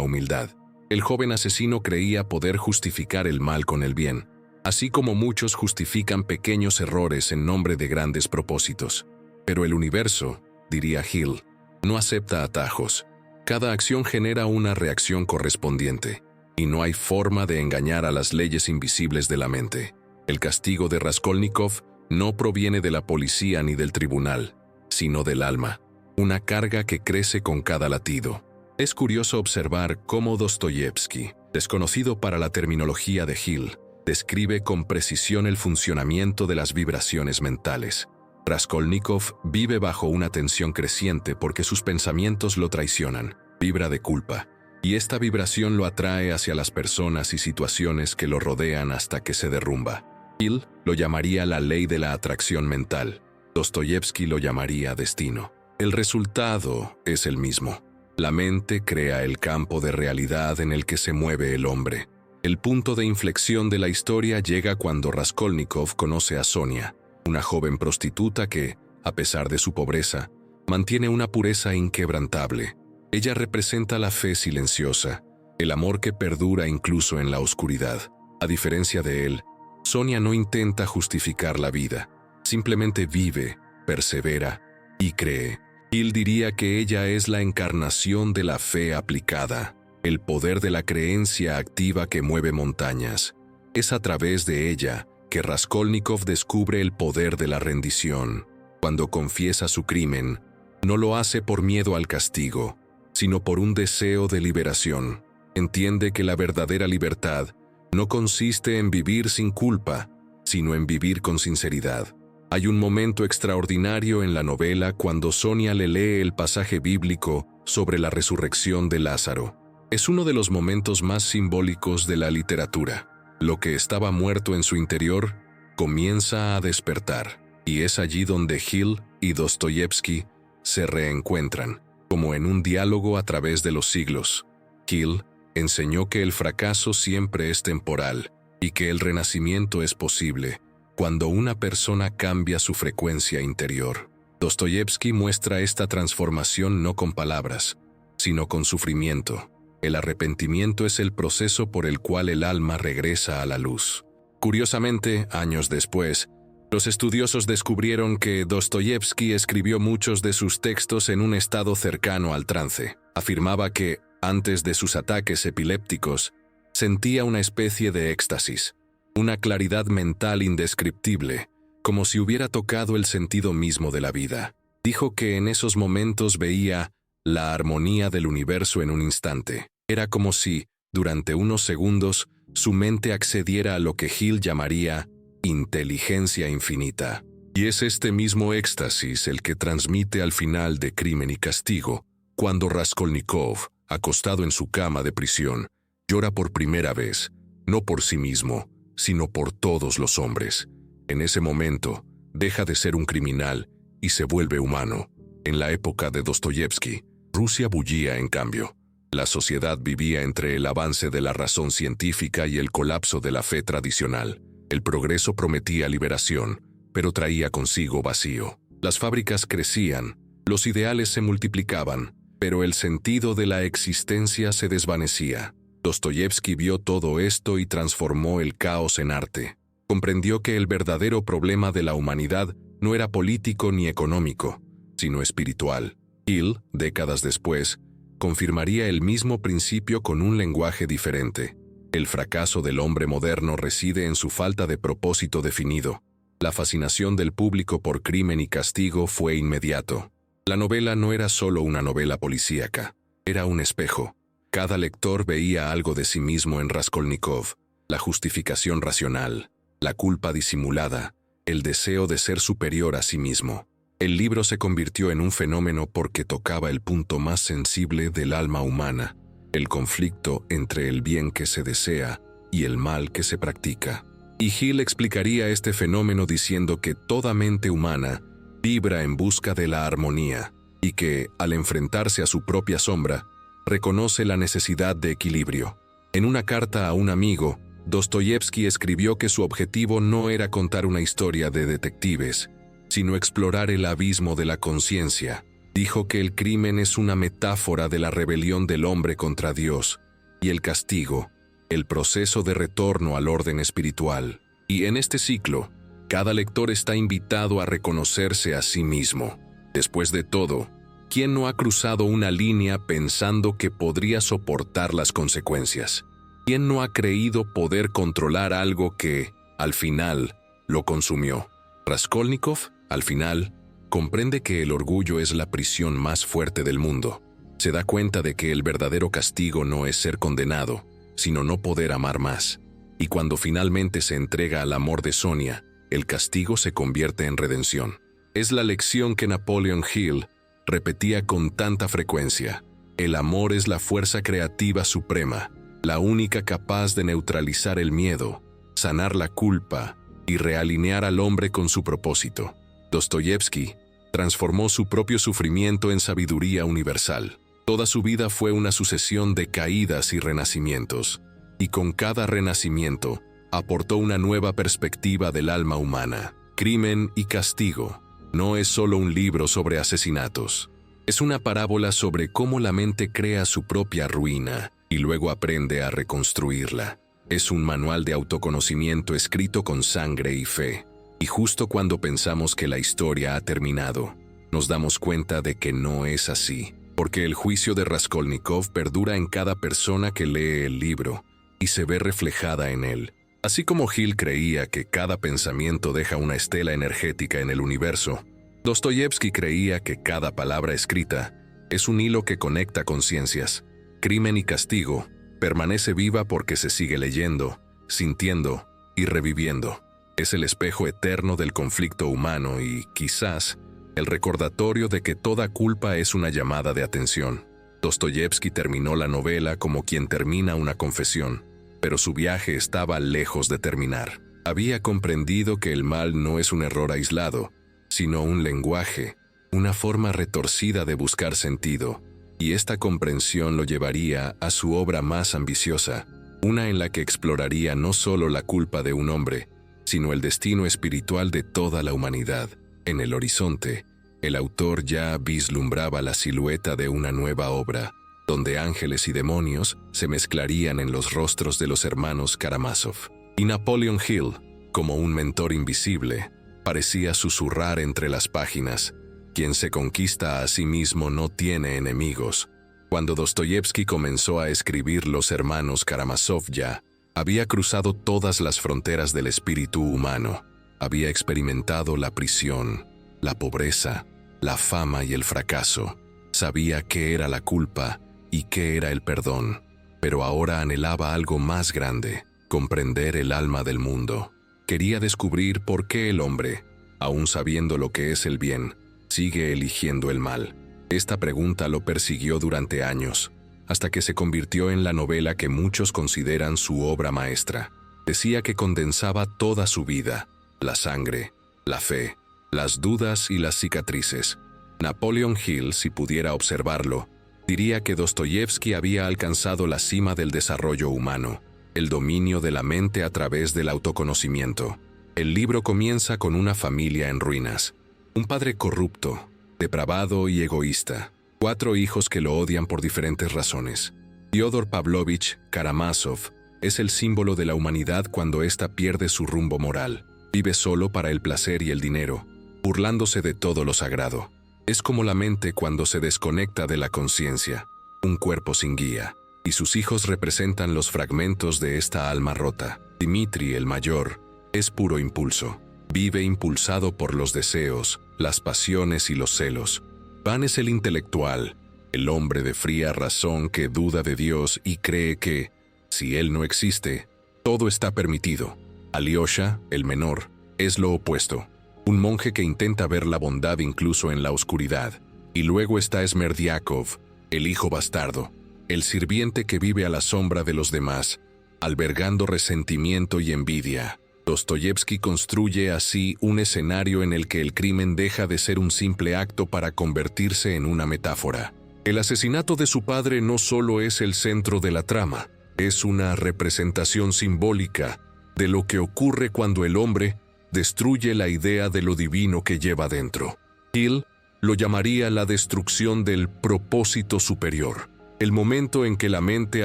humildad. El joven asesino creía poder justificar el mal con el bien, así como muchos justifican pequeños errores en nombre de grandes propósitos. Pero el universo, diría Hill, no acepta atajos. Cada acción genera una reacción correspondiente, y no hay forma de engañar a las leyes invisibles de la mente. El castigo de Raskolnikov no proviene de la policía ni del tribunal, sino del alma, una carga que crece con cada latido. Es curioso observar cómo Dostoyevsky, desconocido para la terminología de Hill, describe con precisión el funcionamiento de las vibraciones mentales. Raskolnikov vive bajo una tensión creciente porque sus pensamientos lo traicionan, vibra de culpa, y esta vibración lo atrae hacia las personas y situaciones que lo rodean hasta que se derrumba. Hill lo llamaría la ley de la atracción mental, Dostoyevsky lo llamaría destino. El resultado es el mismo. La mente crea el campo de realidad en el que se mueve el hombre. El punto de inflexión de la historia llega cuando Raskolnikov conoce a Sonia, una joven prostituta que, a pesar de su pobreza, mantiene una pureza inquebrantable. Ella representa la fe silenciosa, el amor que perdura incluso en la oscuridad. A diferencia de él, Sonia no intenta justificar la vida, simplemente vive, persevera y cree. Hill diría que ella es la encarnación de la fe aplicada, el poder de la creencia activa que mueve montañas. Es a través de ella que Raskolnikov descubre el poder de la rendición. Cuando confiesa su crimen, no lo hace por miedo al castigo, sino por un deseo de liberación. Entiende que la verdadera libertad no consiste en vivir sin culpa, sino en vivir con sinceridad. Hay un momento extraordinario en la novela cuando Sonia le lee el pasaje bíblico sobre la resurrección de Lázaro. Es uno de los momentos más simbólicos de la literatura. Lo que estaba muerto en su interior comienza a despertar, y es allí donde Hill y Dostoyevsky se reencuentran, como en un diálogo a través de los siglos. Hill enseñó que el fracaso siempre es temporal y que el renacimiento es posible cuando una persona cambia su frecuencia interior. Dostoyevsky muestra esta transformación no con palabras, sino con sufrimiento. El arrepentimiento es el proceso por el cual el alma regresa a la luz. Curiosamente, años después, los estudiosos descubrieron que Dostoyevsky escribió muchos de sus textos en un estado cercano al trance. Afirmaba que, antes de sus ataques epilépticos, sentía una especie de éxtasis, una claridad mental indescriptible, como si hubiera tocado el sentido mismo de la vida. Dijo que en esos momentos veía la armonía del universo en un instante. Era como si, durante unos segundos, su mente accediera a lo que Hill llamaría inteligencia infinita. Y es este mismo éxtasis el que transmite al final de Crimen y Castigo, cuando Raskolnikov, acostado en su cama de prisión, llora por primera vez, no por sí mismo, sino por todos los hombres. En ese momento, deja de ser un criminal y se vuelve humano. En la época de Dostoyevsky, Rusia bullía en cambio. La sociedad vivía entre el avance de la razón científica y el colapso de la fe tradicional. El progreso prometía liberación, pero traía consigo vacío. Las fábricas crecían, los ideales se multiplicaban, pero el sentido de la existencia se desvanecía. Dostoyevsky vio todo esto y transformó el caos en arte. Comprendió que el verdadero problema de la humanidad no era político ni económico, sino espiritual. Hill, décadas después, confirmaría el mismo principio con un lenguaje diferente. El fracaso del hombre moderno reside en su falta de propósito definido. La fascinación del público por Crimen y Castigo fue inmediato. La novela no era solo una novela policíaca, era un espejo. Cada lector veía algo de sí mismo en Raskolnikov, la justificación racional, la culpa disimulada, el deseo de ser superior a sí mismo. El libro se convirtió en un fenómeno porque tocaba el punto más sensible del alma humana, el conflicto entre el bien que se desea y el mal que se practica. Y Hill explicaría este fenómeno diciendo que toda mente humana vibra en busca de la armonía y que, al enfrentarse a su propia sombra, reconoce la necesidad de equilibrio. En una carta a un amigo, Dostoyevsky escribió que su objetivo no era contar una historia de detectives, sino explorar el abismo de la conciencia. Dijo que el crimen es una metáfora de la rebelión del hombre contra Dios, y el castigo, el proceso de retorno al orden espiritual. Y en este ciclo, cada lector está invitado a reconocerse a sí mismo. Después de todo, ¿quién no ha cruzado una línea pensando que podría soportar las consecuencias? ¿Quién no ha creído poder controlar algo que, al final, lo consumió? Raskolnikov, al final, comprende que el orgullo es la prisión más fuerte del mundo. Se da cuenta de que el verdadero castigo no es ser condenado, sino no poder amar más. Y cuando finalmente se entrega al amor de Sonia, el castigo se convierte en redención. Es la lección que Napoleon Hill repetía con tanta frecuencia. El amor es la fuerza creativa suprema, la única capaz de neutralizar el miedo, sanar la culpa y realinear al hombre con su propósito. Dostoyevsky transformó su propio sufrimiento en sabiduría universal. Toda su vida fue una sucesión de caídas y renacimientos, y con cada renacimiento aportó una nueva perspectiva del alma humana. Crimen y castigo no es solo un libro sobre asesinatos. Es una parábola sobre cómo la mente crea su propia ruina y luego aprende a reconstruirla. Es un manual de autoconocimiento escrito con sangre y fe. Y justo cuando pensamos que la historia ha terminado, nos damos cuenta de que no es así, porque el juicio de Raskolnikov perdura en cada persona que lee el libro y se ve reflejada en él. Así como Hill creía que cada pensamiento deja una estela energética en el universo, Dostoyevsky creía que cada palabra escrita es un hilo que conecta conciencias. Crimen y castigo permanece viva porque se sigue leyendo, sintiendo y reviviendo. Es el espejo eterno del conflicto humano y, quizás, el recordatorio de que toda culpa es una llamada de atención. Dostoyevsky terminó la novela como quien termina una confesión, pero su viaje estaba lejos de terminar. Había comprendido que el mal no es un error aislado, sino un lenguaje, una forma retorcida de buscar sentido, y esta comprensión lo llevaría a su obra más ambiciosa, una en la que exploraría no solo la culpa de un hombre, sino el destino espiritual de toda la humanidad. En el horizonte, el autor ya vislumbraba la silueta de una nueva obra, donde ángeles y demonios se mezclarían en los rostros de los hermanos Karamazov. Y Napoleon Hill, como un mentor invisible, parecía susurrar entre las páginas: quien se conquista a sí mismo no tiene enemigos. Cuando Dostoyevsky comenzó a escribir Los hermanos Karamazov ya había cruzado todas las fronteras del espíritu humano. Había experimentado la prisión, la pobreza, la fama y el fracaso. Sabía qué era la culpa y qué era el perdón. Pero ahora anhelaba algo más grande: comprender el alma del mundo. Quería descubrir por qué el hombre, aun sabiendo lo que es el bien, sigue eligiendo el mal. Esta pregunta lo persiguió durante años, hasta que se convirtió en la novela que muchos consideran su obra maestra. Decía que condensaba toda su vida: la sangre, la fe, las dudas y las cicatrices. Napoleon Hill, si pudiera observarlo, diría que Dostoyevsky había alcanzado la cima del desarrollo humano, el dominio de la mente a través del autoconocimiento. El libro comienza con una familia en ruinas, un padre corrupto, depravado y egoísta, 4 hijos que lo odian por diferentes razones. Fyodor Pavlovich Karamazov es el símbolo de la humanidad cuando ésta pierde su rumbo moral. Vive solo para el placer y el dinero, burlándose de todo lo sagrado. Es como la mente cuando se desconecta de la conciencia, un cuerpo sin guía, y sus hijos representan los fragmentos de esta alma rota. Dmitri, el mayor, es puro impulso. Vive impulsado por los deseos, las pasiones y los celos. Van es el intelectual, el hombre de fría razón que duda de Dios y cree que, si Él no existe, todo está permitido. Alyosha, el menor, es lo opuesto, un monje que intenta ver la bondad incluso en la oscuridad. Y luego está Smerdiakov, el hijo bastardo, el sirviente que vive a la sombra de los demás, albergando resentimiento y envidia. Dostoyevsky construye así un escenario en el que el crimen deja de ser un simple acto para convertirse en una metáfora. El asesinato de su padre no solo es el centro de la trama, es una representación simbólica de lo que ocurre cuando el hombre destruye la idea de lo divino que lleva dentro. Hill lo llamaría la destrucción del propósito superior, el momento en que la mente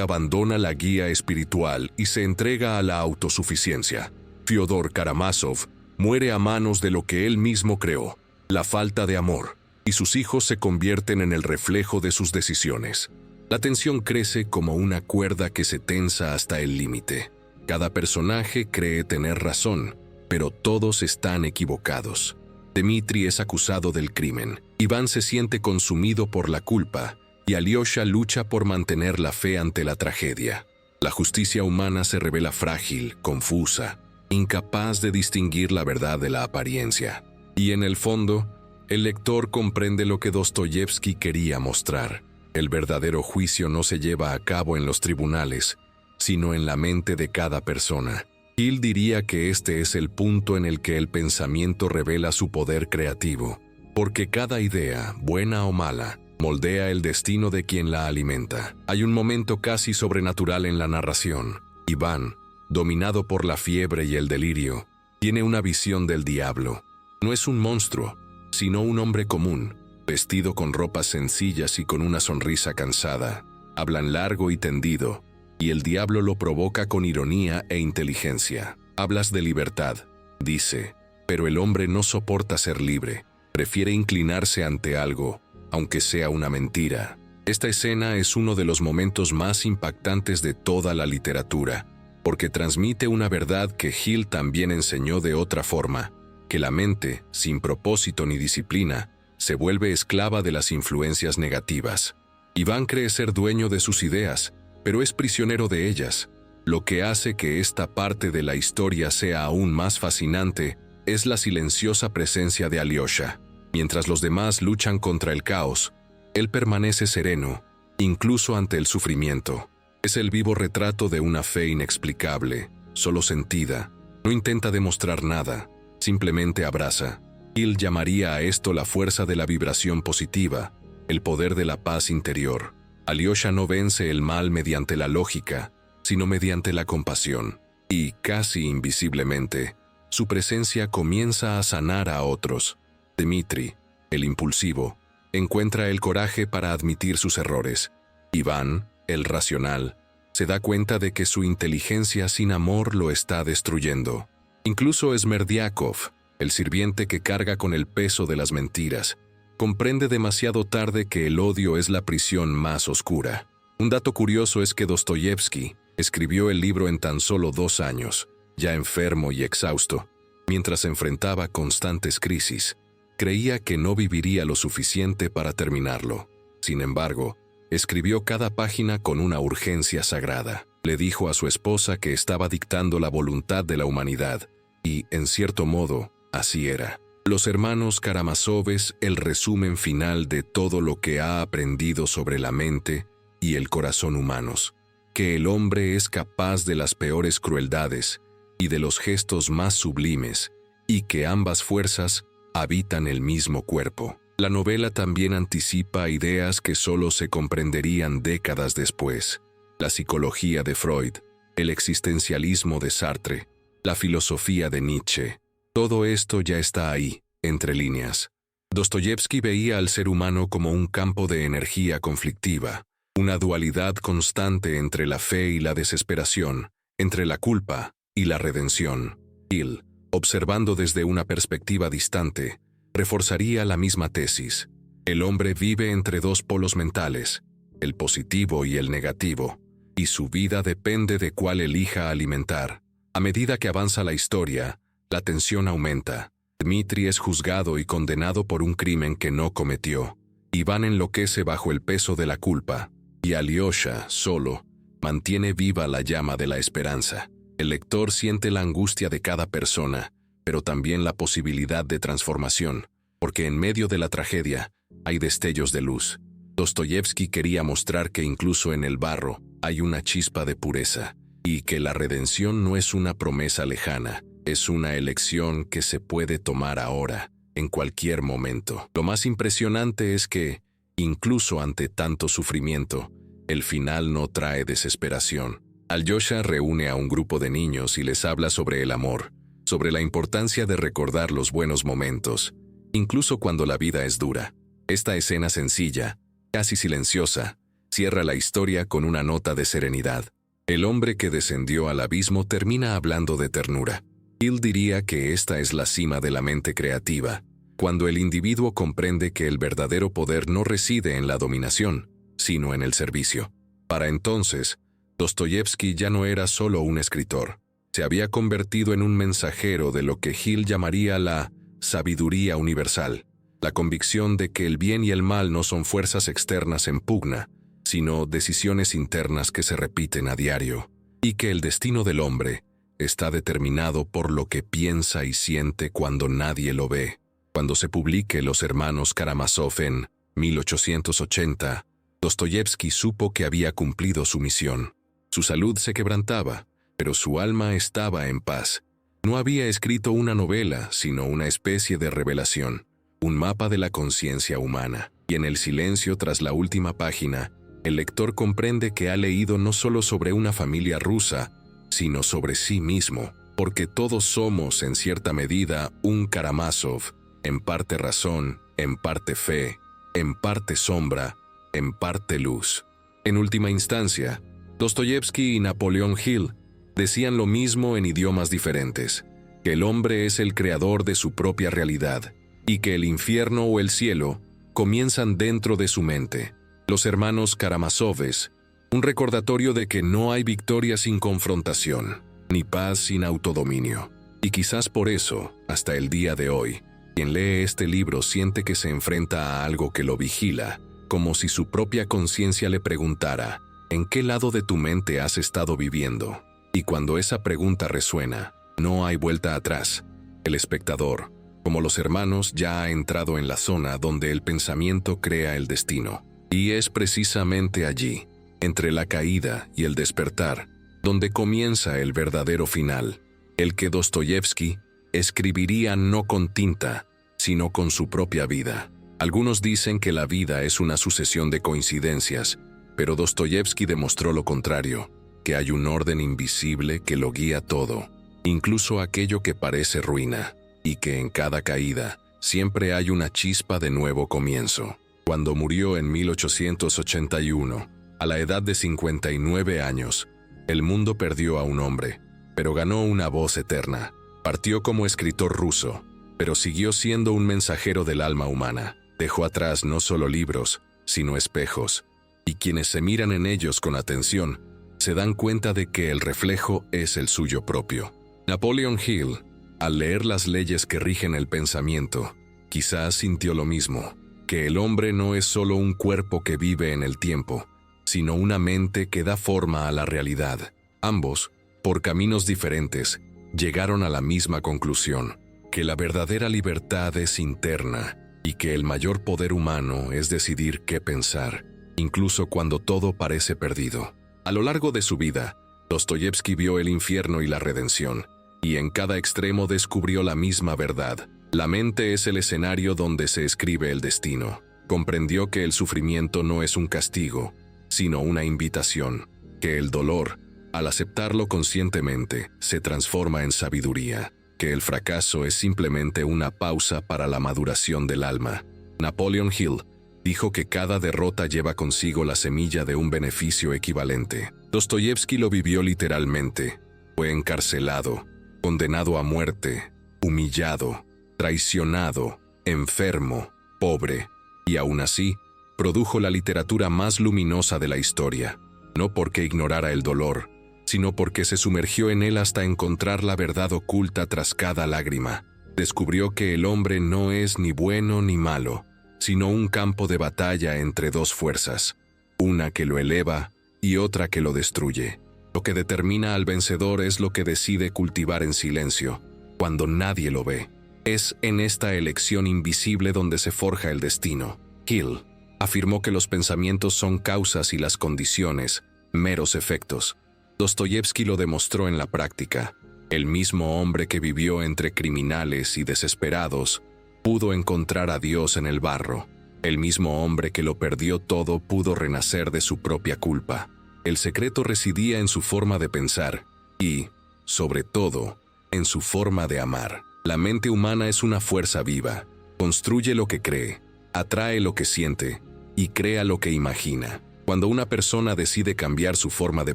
abandona la guía espiritual y se entrega a la autosuficiencia. Fyodor Karamazov muere a manos de lo que él mismo creó, la falta de amor, y sus hijos se convierten en el reflejo de sus decisiones. La tensión crece como una cuerda que se tensa hasta el límite. Cada personaje cree tener razón, pero todos están equivocados. Dmitri es acusado del crimen, Iván se siente consumido por la culpa, y Alyosha lucha por mantener la fe ante la tragedia. La justicia humana se revela frágil, confusa, incapaz de distinguir la verdad de la apariencia. Y en el fondo, el lector comprende lo que Dostoyevsky quería mostrar. El verdadero juicio no se lleva a cabo en los tribunales, sino en la mente de cada persona. Hill diría que este es el punto en el que el pensamiento revela su poder creativo, porque cada idea, buena o mala, moldea el destino de quien la alimenta. Hay un momento casi sobrenatural en la narración. Iván, dominado por la fiebre y el delirio, tiene una visión del diablo. No es un monstruo, sino un hombre común, vestido con ropas sencillas y con una sonrisa cansada. Hablan largo y tendido, y el diablo lo provoca con ironía e inteligencia. Hablas de libertad, dice, pero el hombre no soporta ser libre, prefiere inclinarse ante algo, aunque sea una mentira. Esta escena es uno de los momentos más impactantes de toda la literatura, porque transmite una verdad que Hill también enseñó de otra forma, que la mente, sin propósito ni disciplina, se vuelve esclava de las influencias negativas. Iván cree ser dueño de sus ideas, pero es prisionero de ellas. Lo que hace que esta parte de la historia sea aún más fascinante es la silenciosa presencia de Alyosha. Mientras los demás luchan contra el caos, él permanece sereno, incluso ante el sufrimiento. Es el vivo retrato de una fe inexplicable, solo sentida. No intenta demostrar nada, simplemente abraza. Hill llamaría a esto la fuerza de la vibración positiva, el poder de la paz interior. Alyosha no vence el mal mediante la lógica, sino mediante la compasión. Y, casi invisiblemente, su presencia comienza a sanar a otros. Dmitri, el impulsivo, encuentra el coraje para admitir sus errores. Iván, el racional, se da cuenta de que su inteligencia sin amor lo está destruyendo. Incluso Smerdiakov, el sirviente que carga con el peso de las mentiras, comprende demasiado tarde que el odio es la prisión más oscura. Un dato curioso es que Dostoyevsky escribió el libro en tan solo 2 años, ya enfermo y exhausto, mientras enfrentaba constantes crisis. Creía que no viviría lo suficiente para terminarlo. Sin embargo, escribió cada página con una urgencia sagrada. Le dijo a su esposa que estaba dictando la voluntad de la humanidad, y, en cierto modo, así era. Los hermanos Karamazov es el resumen final de todo lo que ha aprendido sobre la mente y el corazón humanos, que el hombre es capaz de las peores crueldades y de los gestos más sublimes, y que ambas fuerzas habitan el mismo cuerpo. La novela también anticipa ideas que solo se comprenderían décadas después: la psicología de Freud, el existencialismo de Sartre, la filosofía de Nietzsche. Todo esto ya está ahí, entre líneas. Dostoyevsky veía al ser humano como un campo de energía conflictiva, una dualidad constante entre la fe y la desesperación, entre la culpa y la redención. Hill, observando desde una perspectiva distante, reforzaría la misma tesis. El hombre vive entre 2 polos mentales, el positivo y el negativo, y su vida depende de cuál elija alimentar. A medida que avanza la historia, la tensión aumenta. Dmitri es juzgado y condenado por un crimen que no cometió. Iván enloquece bajo el peso de la culpa, y Alyosha, solo, mantiene viva la llama de la esperanza. El lector siente la angustia de cada persona, pero también la posibilidad de transformación, porque en medio de la tragedia hay destellos de luz. Dostoyevsky quería mostrar que incluso en el barro hay una chispa de pureza, y que la redención no es una promesa lejana, es una elección que se puede tomar ahora, en cualquier momento. Lo más impresionante es que, incluso ante tanto sufrimiento, el final no trae desesperación. Alyosha reúne a un grupo de niños y les habla sobre el amor, sobre la importancia de recordar los buenos momentos, incluso cuando la vida es dura. Esta escena sencilla, casi silenciosa, cierra la historia con una nota de serenidad. El hombre que descendió al abismo termina hablando de ternura. Hill diría que esta es la cima de la mente creativa, cuando el individuo comprende que el verdadero poder no reside en la dominación, sino en el servicio. Para entonces, Dostoyevski ya no era solo un escritor. Se había convertido en un mensajero de lo que Hill llamaría la sabiduría universal, la convicción de que el bien y el mal no son fuerzas externas en pugna, sino decisiones internas que se repiten a diario, y que el destino del hombre está determinado por lo que piensa y siente cuando nadie lo ve. Cuando se publique Los hermanos Karamazov en 1880, Dostoyevski supo que había cumplido su misión. Su salud se quebrantaba, pero su alma estaba en paz. No había escrito una novela, sino una especie de revelación, un mapa de la conciencia humana, y en el silencio tras la última página, el lector comprende que ha leído no solo sobre una familia rusa, sino sobre sí mismo, porque todos somos, en cierta medida, un Karamazov, en parte razón, en parte fe, en parte sombra, en parte luz. En última instancia, Dostoyevski y Napoleon Hill decían lo mismo en idiomas diferentes, que el hombre es el creador de su propia realidad, y que el infierno o el cielo comienzan dentro de su mente. Los hermanos Karamazoves, un recordatorio de que no hay victoria sin confrontación, ni paz sin autodominio. Y quizás por eso, hasta el día de hoy, quien lee este libro siente que se enfrenta a algo que lo vigila, como si su propia conciencia le preguntara, ¿en qué lado de tu mente has estado viviendo? Y cuando esa pregunta resuena, no hay vuelta atrás. El espectador, como los hermanos, ya ha entrado en la zona donde el pensamiento crea el destino. Y es precisamente allí, entre la caída y el despertar, donde comienza el verdadero final, el que Dostoyevski escribiría no con tinta, sino con su propia vida. Algunos dicen que la vida es una sucesión de coincidencias, pero Dostoyevski demostró lo contrario, que hay un orden invisible que lo guía todo, incluso aquello que parece ruina, y que en cada caída siempre hay una chispa de nuevo comienzo. Cuando murió en 1881, a la edad de 59 años, el mundo perdió a un hombre, pero ganó una voz eterna. Partió como escritor ruso, pero siguió siendo un mensajero del alma humana. Dejó atrás no solo libros, sino espejos, y quienes se miran en ellos con atención, se dan cuenta de que el reflejo es el suyo propio. Napoleon Hill, al leer las leyes que rigen el pensamiento, quizás sintió lo mismo, que el hombre no es solo un cuerpo que vive en el tiempo, sino una mente que da forma a la realidad. Ambos, por caminos diferentes, llegaron a la misma conclusión, que la verdadera libertad es interna y que el mayor poder humano es decidir qué pensar, incluso cuando todo parece perdido. A lo largo de su vida, Dostoyevski vio el infierno y la redención, y en cada extremo descubrió la misma verdad. La mente es el escenario donde se escribe el destino. Comprendió que el sufrimiento no es un castigo, sino una invitación, que el dolor, al aceptarlo conscientemente, se transforma en sabiduría, que el fracaso es simplemente una pausa para la maduración del alma. Napoleon Hill dijo que cada derrota lleva consigo la semilla de un beneficio equivalente. Dostoyevski lo vivió literalmente. Fue encarcelado, condenado a muerte, humillado, traicionado, enfermo, pobre, y aún así, produjo la literatura más luminosa de la historia, no porque ignorara el dolor, sino porque se sumergió en él hasta encontrar la verdad oculta tras cada lágrima. Descubrió que el hombre no es ni bueno ni malo, sino un campo de batalla entre dos fuerzas, una que lo eleva y otra que lo destruye. Lo que determina al vencedor es lo que decide cultivar en silencio, cuando nadie lo ve. Es en esta elección invisible donde se forja el destino. Hill afirmó que los pensamientos son causas y las condiciones, meros efectos. Dostoyevski lo demostró en la práctica. El mismo hombre que vivió entre criminales y desesperados pudo encontrar a Dios en el barro. El mismo hombre que lo perdió todo pudo renacer de su propia culpa. El secreto residía en su forma de pensar y, sobre todo, en su forma de amar. La mente humana es una fuerza viva. Construye lo que cree, atrae lo que siente y crea lo que imagina. Cuando una persona decide cambiar su forma de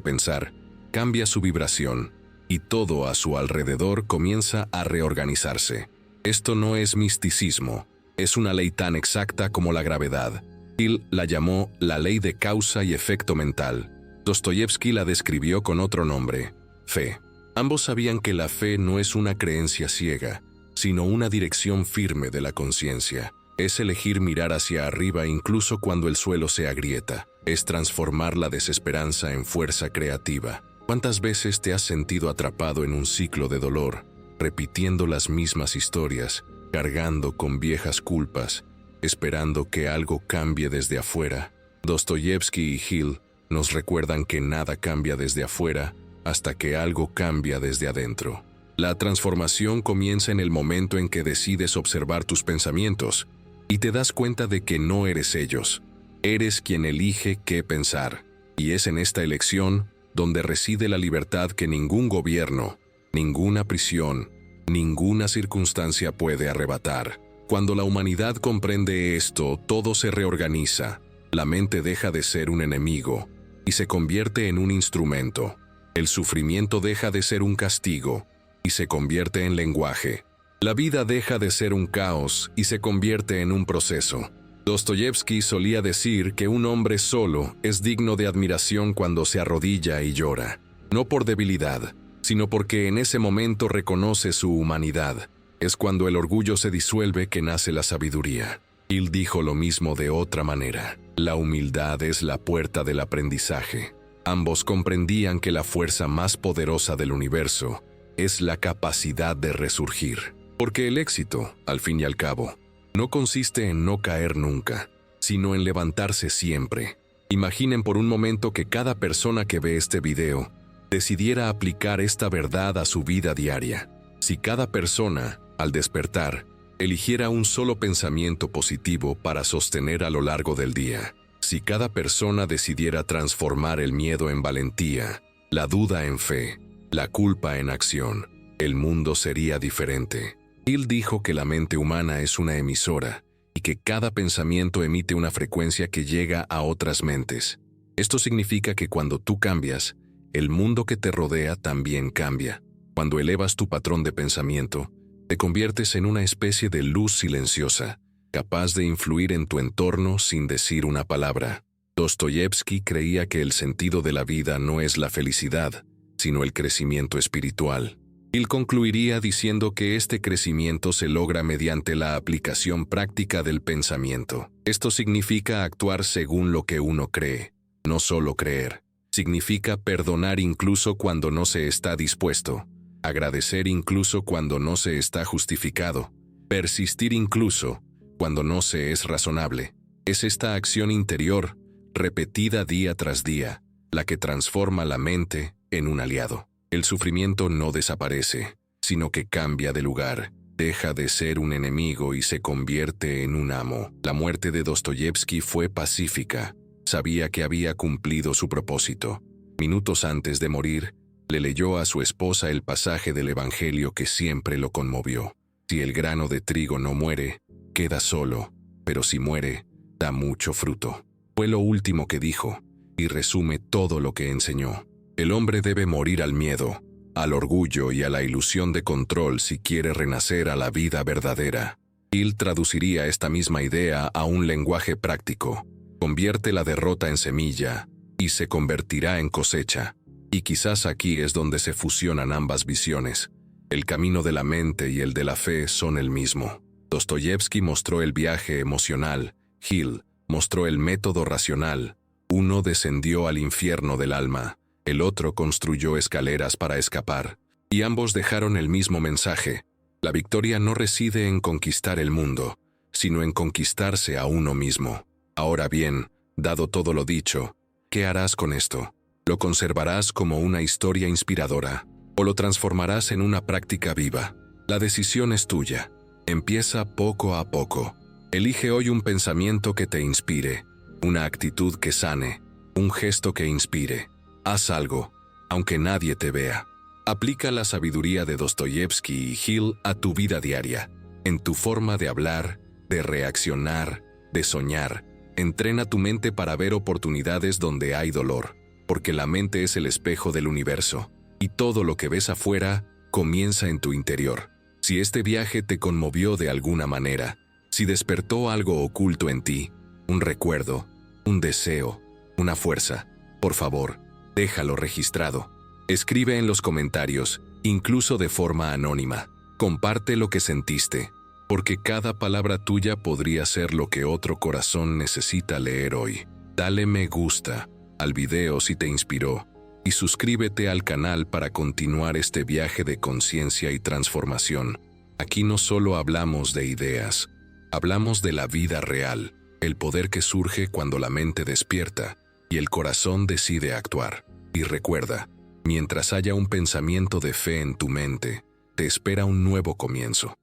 pensar, cambia su vibración y todo a su alrededor comienza a reorganizarse. Esto no es misticismo, es una ley tan exacta como la gravedad. Hill la llamó la ley de causa y efecto mental. Dostoyevsky la describió con otro nombre, fe. Ambos sabían que la fe no es una creencia ciega, sino una dirección firme de la conciencia. Es elegir mirar hacia arriba incluso cuando el suelo se agrieta. Es transformar la desesperanza en fuerza creativa. ¿Cuántas veces te has sentido atrapado en un ciclo de dolor, repitiendo las mismas historias, cargando con viejas culpas, esperando que algo cambie desde afuera? Dostoyevsky y Hill nos recuerdan que nada cambia desde afuera hasta que algo cambia desde adentro. La transformación comienza en el momento en que decides observar tus pensamientos y te das cuenta de que no eres ellos. Eres quien elige qué pensar. Y es en esta elección donde reside la libertad que ningún gobierno, ninguna prisión, ninguna circunstancia puede arrebatar. Cuando la humanidad comprende esto, todo se reorganiza. La mente deja de ser un enemigo y se convierte en un instrumento. El sufrimiento deja de ser un castigo y se convierte en lenguaje. La vida deja de ser un caos y se convierte en un proceso. Dostoyevsky solía decir que un hombre solo es digno de admiración cuando se arrodilla y llora, no por debilidad, sino porque en ese momento reconoce su humanidad. Es cuando el orgullo se disuelve que nace la sabiduría. Hill dijo lo mismo de otra manera. La humildad es la puerta del aprendizaje. Ambos comprendían que la fuerza más poderosa del universo es la capacidad de resurgir. Porque el éxito, al fin y al cabo, no consiste en no caer nunca, sino en levantarse siempre. Imaginen por un momento que cada persona que ve este video decidiera aplicar esta verdad a su vida diaria. Si cada persona, al despertar, eligiera un solo pensamiento positivo para sostener a lo largo del día. Si cada persona decidiera transformar el miedo en valentía, la duda en fe, la culpa en acción, el mundo sería diferente. Hill dijo que la mente humana es una emisora y que cada pensamiento emite una frecuencia que llega a otras mentes. Esto significa que cuando tú cambias, el mundo que te rodea también cambia. Cuando elevas tu patrón de pensamiento, te conviertes en una especie de luz silenciosa, capaz de influir en tu entorno sin decir una palabra. Dostoyevsky creía que el sentido de la vida no es la felicidad, sino el crecimiento espiritual. Hill concluiría diciendo que este crecimiento se logra mediante la aplicación práctica del pensamiento. Esto significa actuar según lo que uno cree, no solo creer. Significa perdonar incluso cuando no se está dispuesto, agradecer incluso cuando no se está justificado, persistir incluso cuando no se es razonable. Es esta acción interior, repetida día tras día, la que transforma la mente en un aliado. El sufrimiento no desaparece, sino que cambia de lugar, deja de ser un enemigo y se convierte en un amo. La muerte de Dostoyevsky fue pacífica. Sabía que había cumplido su propósito. Minutos antes de morir, le leyó a su esposa el pasaje del Evangelio que siempre lo conmovió. Si el grano de trigo no muere, queda solo, pero si muere, da mucho fruto. Fue lo último que dijo, y resume todo lo que enseñó. El hombre debe morir al miedo, al orgullo y a la ilusión de control si quiere renacer a la vida verdadera. Hill traduciría esta misma idea a un lenguaje práctico. Convierte la derrota en semilla y se convertirá en cosecha. Y quizás aquí es donde se fusionan ambas visiones. El camino de la mente y el de la fe son el mismo. Dostoyevsky mostró el viaje emocional, Hill mostró el método racional. Uno descendió al infierno del alma, el otro construyó escaleras para escapar, y ambos dejaron el mismo mensaje. La victoria no reside en conquistar el mundo, sino en conquistarse a uno mismo. Ahora bien, dado todo lo dicho, ¿qué harás con esto? ¿Lo conservarás como una historia inspiradora o lo transformarás en una práctica viva? La decisión es tuya. Empieza poco a poco. Elige hoy un pensamiento que te inspire, una actitud que sane, un gesto que inspire. Haz algo, aunque nadie te vea. Aplica la sabiduría de Dostoyevsky y Hill a tu vida diaria, en tu forma de hablar, de reaccionar, de soñar. Entrena tu mente para ver oportunidades donde hay dolor, porque la mente es el espejo del universo, y todo lo que ves afuera comienza en tu interior. Si este viaje te conmovió de alguna manera, si despertó algo oculto en ti, un recuerdo, un deseo, una fuerza, por favor, déjalo registrado. Escribe en los comentarios, incluso de forma anónima. Comparte lo que sentiste, porque cada palabra tuya podría ser lo que otro corazón necesita leer hoy. Dale me gusta al video si te inspiró y suscríbete al canal para continuar este viaje de conciencia y transformación. Aquí no solo hablamos de ideas, hablamos de la vida real, el poder que surge cuando la mente despierta y el corazón decide actuar. Y recuerda, mientras haya un pensamiento de fe en tu mente, te espera un nuevo comienzo.